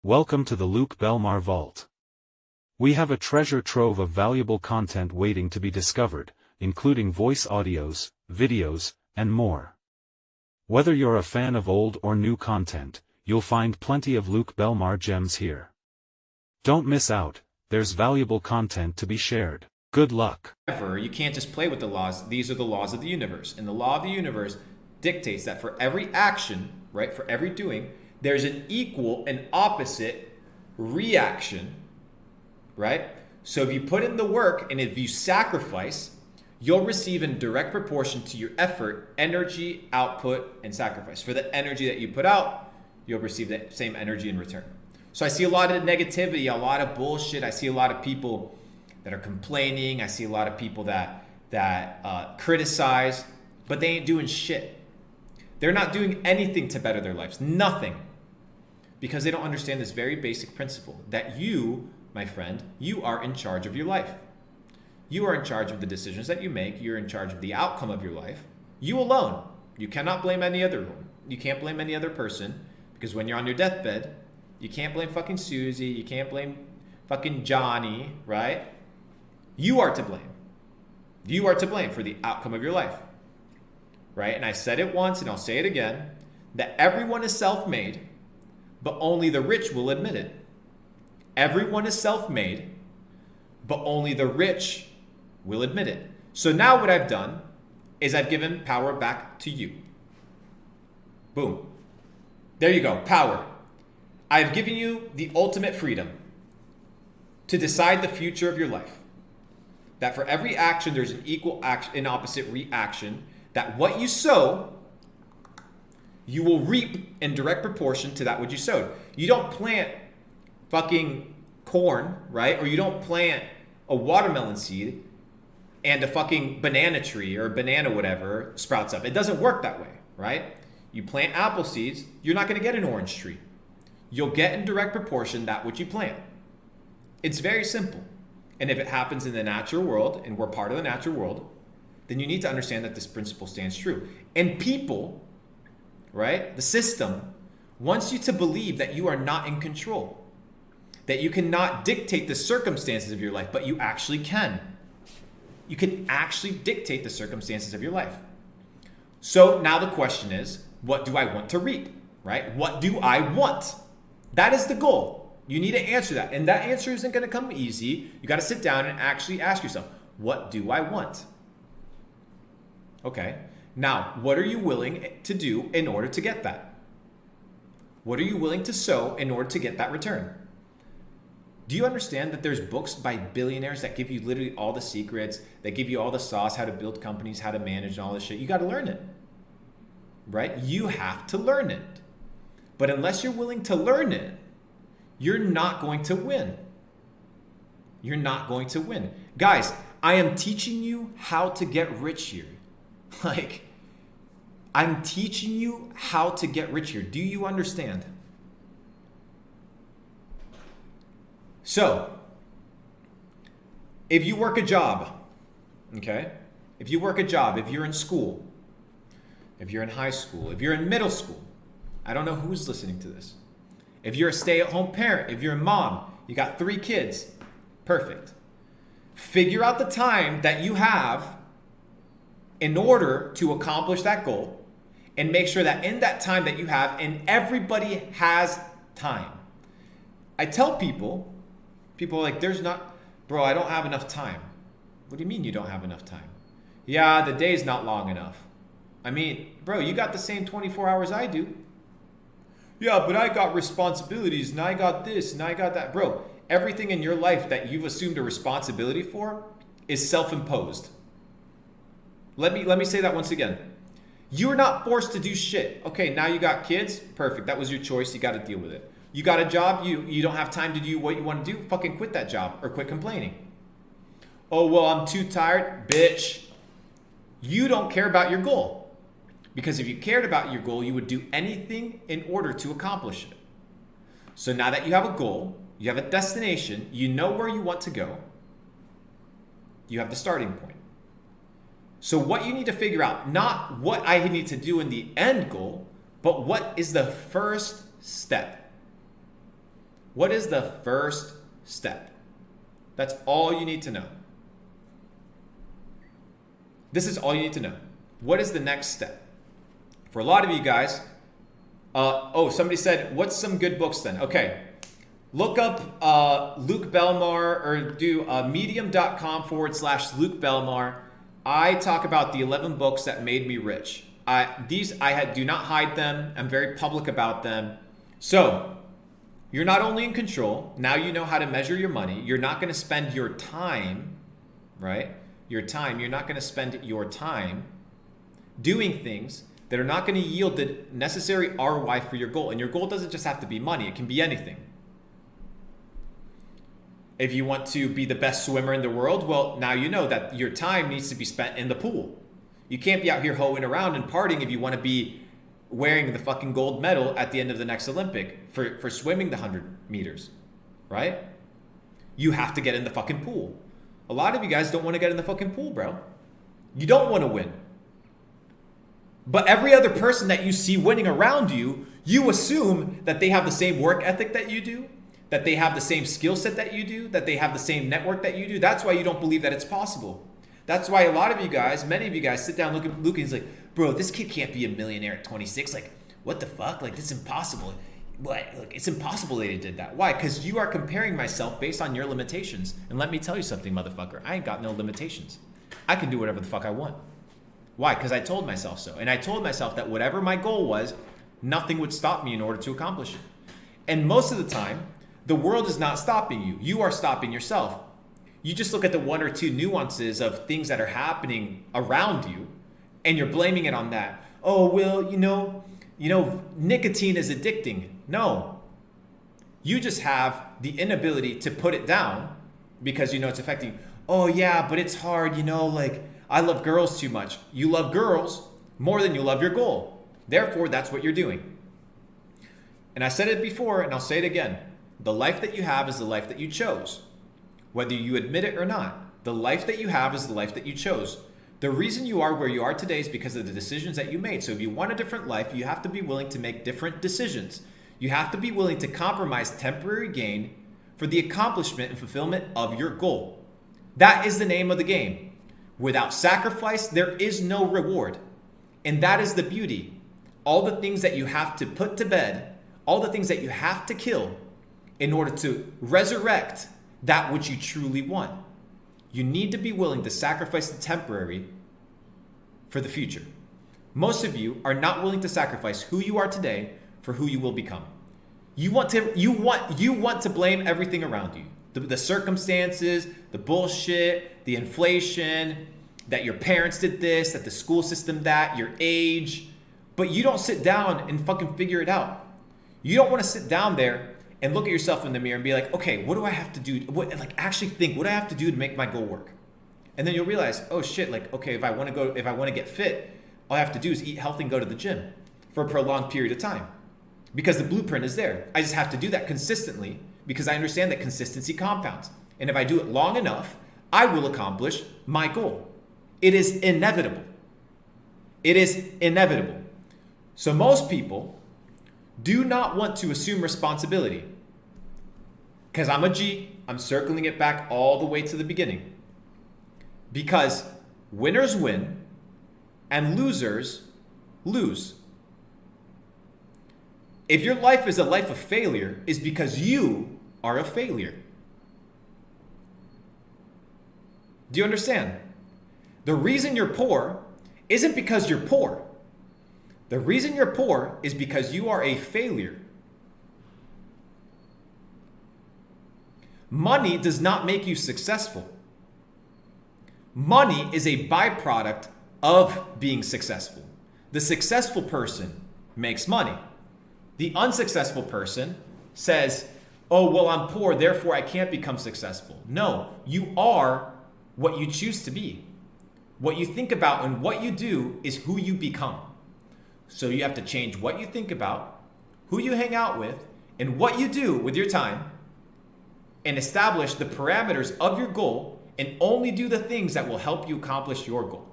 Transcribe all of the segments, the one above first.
Welcome to the Luke Belmar Vault. We have a treasure trove of valuable content waiting to be discovered, including voice audios, videos, and more. Whether you're a fan of old or new content, you'll find plenty of Luke Belmar gems here. Don't miss out, there's valuable content to be shared. Good luck. However, you can't just play with the laws. These are the laws of the universe. And the law of the universe dictates that for every action, right, for every doing, there's an equal and opposite reaction, right? So if you put in the work and if you sacrifice, you'll receive in direct proportion to your effort, energy, output, and sacrifice. For the energy that you put out, you'll receive that same energy in return. So I see a lot of negativity, a lot of bullshit. I see a lot of people that are complaining. I see a lot of people that criticize, but they ain't doing shit. They're not doing anything to better their lives. Nothing. Because they don't understand this very basic principle that you, my friend, you are in charge of your life. You are in charge of the decisions that you make. You're in charge of the outcome of your life. You alone. You cannot blame any other one. You can't blame any other person, because when you're on your deathbed, you can't blame fucking Susie. You can't blame fucking Johnny, right? You are to blame. You are to blame for the outcome of your life, right? And I said it once and I'll say it again, that everyone is self-made, but only the rich will admit it. Everyone is self-made, but only the rich will admit it. So now what I've done is I've given power back to you. Boom. There you go, power. I've given you the ultimate freedom to decide the future of your life. That for every action, there's an equal action and opposite reaction. That what you sow, you will reap in direct proportion to that which you sowed. You don't plant fucking corn, right? Or you don't plant a watermelon seed and a fucking banana tree or a banana whatever sprouts up. It doesn't work that way, right? You plant apple seeds, you're not going to get an orange tree. You'll get in direct proportion that which you plant. It's very simple. And if it happens in the natural world, and we're part of the natural world, then you need to understand that this principle stands true. And people, right, the system, wants you to believe that you are not in control, that you cannot dictate the circumstances of your life, but you actually can. You can actually dictate the circumstances of your life. So now the question is, what do I want to reap, right? What do I want? That is the goal. You need to answer that. And that answer isn't going to come easy. You got to sit down and actually ask yourself, what do I want? Okay. Now, what are you willing to do in order to get that? What are you willing to sow in order to get that return? Do you understand that there's books by billionaires that give you literally all the secrets, that give you all the sauce, how to build companies, how to manage and all this shit? You got to learn it, right? You have to learn it. But unless you're willing to learn it, you're not going to win. You're not going to win. Guys, I am teaching you how to get rich here. Like, I'm teaching you how to get rich here. Do you understand? So, if you work a job, okay? If you work a job, if you're in school, if you're in high school, if you're in middle school, I don't know who's listening to this. If you're a stay-at-home parent, if you're a mom, you got 3 kids, perfect. Figure out the time that you have in order to accomplish that goal, and make sure that in that time that you have, and everybody has time. I tell people are like, bro, I don't have enough time. What do you mean you don't have enough time? Yeah, the day's not long enough. I mean, bro, you got the same 24 hours I do. Yeah, but I got responsibilities and I got this and I got that. Bro, everything in your life that you've assumed a responsibility for is self-imposed. Let me say that once again. You're not forced to do shit. Okay, now you got kids. Perfect. That was your choice. You got to deal with it. You got a job. You don't have time to do what you want to do. Fucking quit that job or quit complaining. Oh, well, I'm too tired. Bitch. You don't care about your goal. Because if you cared about your goal, you would do anything in order to accomplish it. So now that you have a goal, you have a destination, you know where you want to go, you have the starting point. So what you need to figure out, not what I need to do in the end goal, but what is the first step? What is the first step? That's all you need to know. This is all you need to know. What is the next step? For a lot of you guys, somebody said, what's some good books then? Okay, look up Luke Belmar, or do medium.com/Luke Belmar. I talk about the 11 books that made me rich. Do not hide them. I'm very public about them. So you're not only in control, now you know how to measure your money. You're not going to spend your time, right? You're not going to spend your time doing things that are not going to yield the necessary ROI for your goal. And your goal doesn't just have to be money. It can be anything. If you want to be the best swimmer in the world, well, now you know that your time needs to be spent in the pool. You can't be out here hoeing around and partying if you want to be wearing the fucking gold medal at the end of the next Olympic for swimming the 100 meters, right? You have to get in the fucking pool. A lot of you guys don't want to get in the fucking pool, bro. You don't want to win. But every other person that you see winning around you, you assume that they have the same work ethic that you do, that they have the same skill set that you do, that they have the same network that you do. That's why you don't believe that it's possible. That's why a lot of you guys, many of you guys sit down, look at Luke, and he's like, bro, this kid can't be a millionaire at 26. Like, what the fuck? Like, this is impossible. What? Like, it's impossible that he did that. Why? Because you are comparing myself based on your limitations. And let me tell you something, motherfucker. I ain't got no limitations. I can do whatever the fuck I want. Why? Because I told myself so. And I told myself that whatever my goal was, nothing would stop me in order to accomplish it. And most of the time, the world is not stopping you. You are stopping yourself. You just look at the one or two nuances of things that are happening around you, and you're blaming it on that. Oh, well, you know, nicotine is addicting. No. You just have the inability to put it down because you know it's affecting you. Oh, yeah, but it's hard, like, I love girls too much. You love girls more than you love your goal. Therefore, that's what you're doing. And I said it before, and I'll say it again. The life that you have is the life that you chose. Whether you admit it or not, the life that you have is the life that you chose. The reason you are where you are today is because of the decisions that you made. So if you want a different life, you have to be willing to make different decisions. You have to be willing to compromise temporary gain for the accomplishment and fulfillment of your goal. That is the name of the game. Without sacrifice, there is no reward. And that is the beauty. All the things that you have to put to bed, all the things that you have to kill in order to resurrect that which you truly want. You need to be willing to sacrifice the temporary for the future. Most of you are not willing to sacrifice who you are today for who you will become. You want to blame everything around you. The circumstances, the bullshit, the inflation, that your parents did this, that the school system that, your age, but you don't sit down and fucking figure it out. You don't want to sit down there and look at yourself in the mirror and be like, okay, what do I have to do? Actually think, what do I have to do to make my goal work? And then you'll realize, oh shit, like, okay, if I want to get fit, all I have to do is eat healthy and go to the gym for a prolonged period of time because the blueprint is there. I just have to do that consistently because I understand that consistency compounds. And if I do it long enough, I will accomplish my goal. It is inevitable. It is inevitable. So most people do not want to assume responsibility. Because I'm a G, I'm circling it back all the way to the beginning. Because winners win and losers lose. If your life is a life of failure, it's because you are a failure. Do you understand? The reason you're poor isn't because you're poor. The reason you're poor is because you are a failure. Money does not make you successful. Money is a byproduct of being successful. The successful person makes money. The unsuccessful person says, oh, well, I'm poor, therefore I can't become successful. No, you are what you choose to be. What you think about and what you do is who you become. So you have to change what you think about, who you hang out with, and what you do with your time, and establish the parameters of your goal and only do the things that will help you accomplish your goal.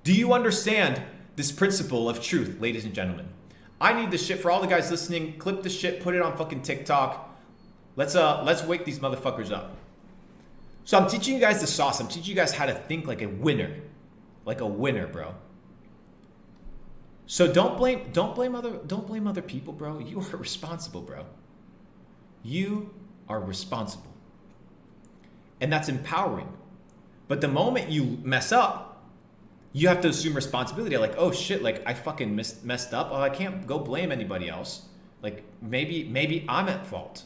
Do you understand this principle of truth, ladies and gentlemen? I need this shit for all the guys listening. Clip the shit, put it on fucking TikTok. Let's wake these motherfuckers up. So I'm teaching you guys the sauce. I'm teaching you guys how to think like a winner. Like a winner, bro. So don't blame other people, bro. You are responsible, bro. You are responsible. And that's empowering. But the moment you mess up, you have to assume responsibility. Like, oh shit, like I fucking messed up. Oh, I can't go blame anybody else. Like maybe I'm at fault.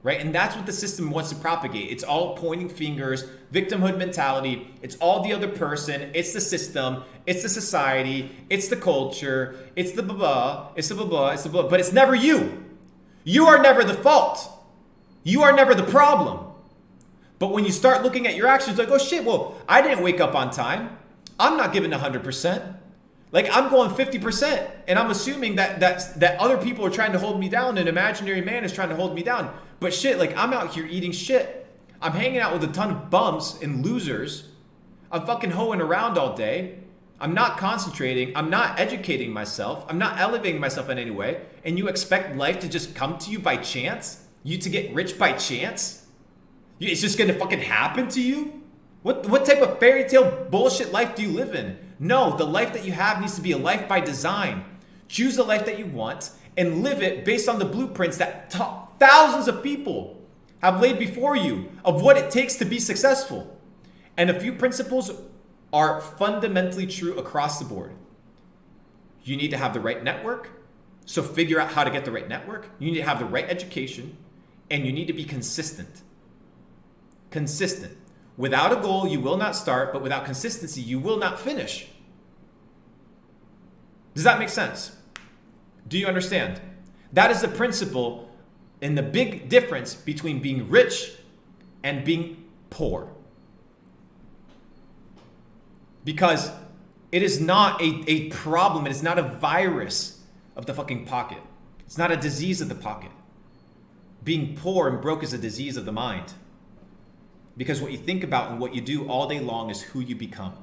Right? And that's what the system wants to propagate. It's all pointing fingers, victimhood mentality. It's all the other person. It's the system. It's the society. It's the culture. It's the blah, it's the blah, it's the blah. But it's never you. You are never the fault. You are never the problem. But when you start looking at your actions like, oh shit, well, I didn't wake up on time. I'm not giving 100%. Like I'm going 50%. And I'm assuming that other people are trying to hold me down. An imaginary man is trying to hold me down. But shit, like I'm out here eating shit. I'm hanging out with a ton of bums and losers. I'm fucking hoeing around all day. I'm not concentrating. I'm not educating myself. I'm not elevating myself in any way. And you expect life to just come to you by chance? You to get rich by chance? It's just gonna fucking happen to you? What type of fairy tale bullshit life do you live in? No, the life that you have needs to be a life by design. Choose the life that you want and live it based on the blueprints that thousands of people have laid before you of what it takes to be successful. And a few principles are fundamentally true across the board. You need to have the right network. So figure out how to get the right network. You need to have the right education. And you need to be consistent. Consistent. Without a goal, you will not start, but without consistency, you will not finish. Does that make sense? Do you understand? That is the principle and the big difference between being rich and being poor. Because it is not a problem, it is not a virus of the fucking pocket. It's not a disease of the pocket. Being poor and broke is a disease of the mind. Because what you think about and what you do all day long is who you become.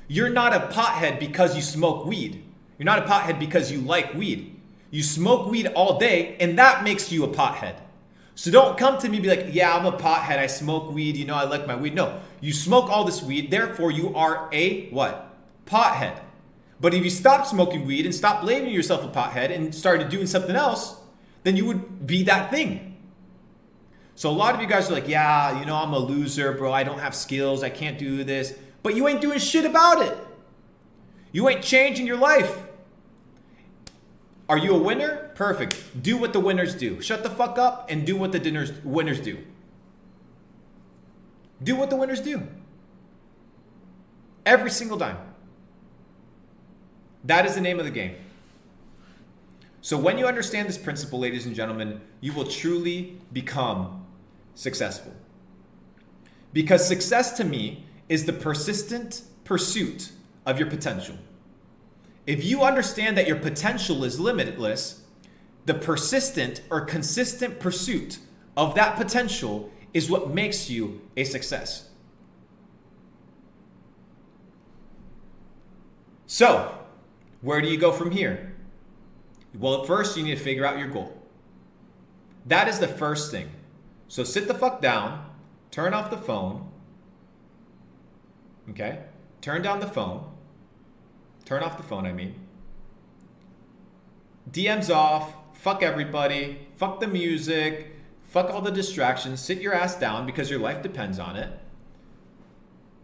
You're not a pothead because you smoke weed. You're not a pothead because you like weed. You smoke weed all day and that makes you a pothead. So don't come to me and be like, yeah, I'm a pothead. I smoke weed. You know, I like my weed. No, you smoke all this weed. Therefore, you are a what? Pothead. But if you stop smoking weed and stop blaming yourself a pothead and started doing something else, then you would be that thing. So a lot of you guys are like, yeah, you know, I'm a loser, bro. I don't have skills. I can't do this. But you ain't doing shit about it. You ain't changing your life. Are you a winner? Perfect. Do what the winners do. Shut the fuck up and do what the winners do. Do what the winners do. Every single time. That is the name of the game. So when you understand this principle, ladies and gentlemen, you will truly become successful. Because success to me is the persistent pursuit of your potential. If you understand that your potential is limitless, the persistent or consistent pursuit of that potential is what makes you a success. So, where do you go from here? Well, at first you need to figure out your goal. That is the first thing. So sit the fuck down, turn off the phone, okay? Turn down the phone. Turn off the phone, I mean. DMs off, fuck everybody, fuck the music, fuck all the distractions, sit your ass down because your life depends on it.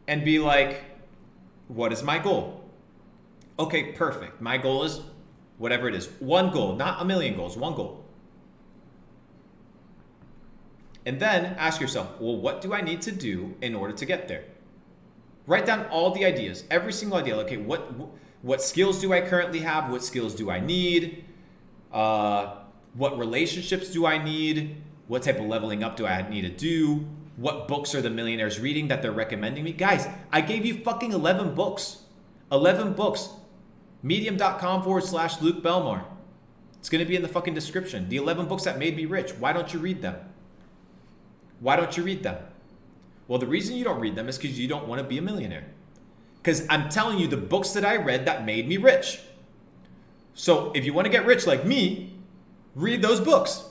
And be like, what is my goal? Okay, perfect. My goal is whatever it is. One goal, not a million goals, one goal. And then ask yourself, well, what do I need to do in order to get there? Write down all the ideas, every single idea. Okay, what skills do I currently have? What skills do I need? What relationships do I need? What type of leveling up do I need to do? What books are the millionaires reading that they're recommending me? Guys, I gave you fucking 11 books. 11 books. Medium.com/Luke Belmar. It's going to be in the fucking description. The 11 books that made me rich. Why don't you read them? Why don't you read them? Well, the reason you don't read them is because you don't want to be a millionaire. Because I'm telling you the books that I read that made me rich. So if you want to get rich like me, read those books.